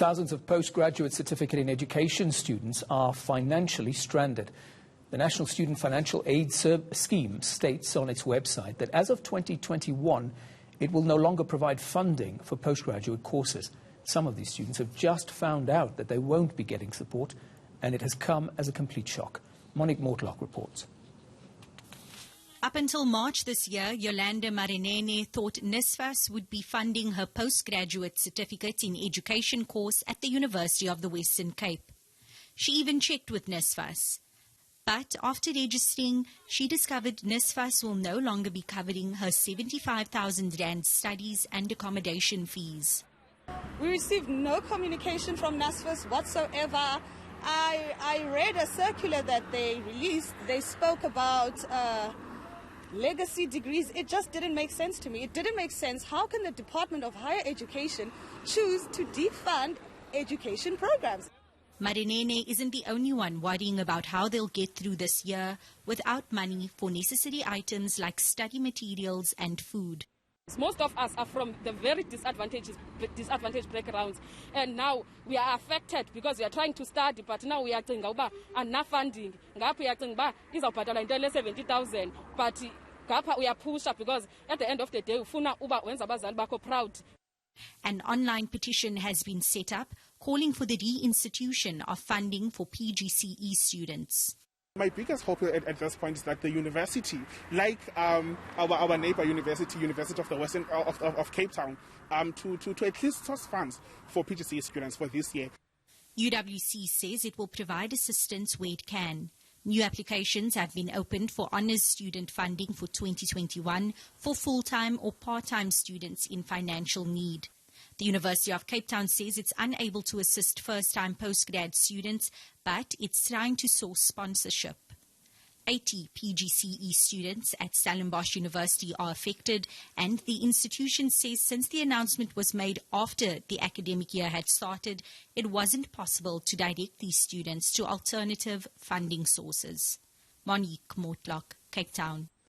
Thousands of postgraduate certificate in education students are financially stranded. The National Student Financial Aid Scheme states on its website that as of 2021, it will no longer provide funding for postgraduate courses. Some of these students have just found out that they won't be getting support, and it has come as a complete shock. Monique Mortlock reports. Up until March this year, Yolanda Marinene thought NSFAS would be funding her postgraduate certificate in education course at the University of the Western Cape. She even checked with NSFAS. But after registering, she discovered NSFAS will no longer be covering her 75,000 rand studies and accommodation fees. We received no communication from NSFAS whatsoever. I read a circular that they released. They spoke about legacy degrees. It just didn't make sense to me. It didn't make sense. How can the Department of Higher Education choose to defund education programs? Marinene isn't the only one worrying about how they'll get through this year without money for necessary items like study materials and food. Most of us are from the very disadvantaged backgrounds, and now we are affected because we are trying to study, but now we are thinking about enough funding. We are thinking about 70,000, but we are pushed up because at the end of the day, we proud. An online petition has been set up calling for the reinstitution of funding for PGCE students. My biggest hope at this point is that the university, like our neighbor university, University of the Western of Cape Town, to at least source funds for PGCE students for this year. UWC says it will provide assistance where it can. New applications have been opened for honours student funding for 2021 for full-time or part-time students in financial need. The University of Cape Town says it's unable to assist first-time postgrad students, but it's trying to source sponsorship. 80 PGCE students at Stellenbosch University are affected, and the institution says since the announcement was made after the academic year had started, it wasn't possible to direct these students to alternative funding sources. Monique Mortlock, Cape Town.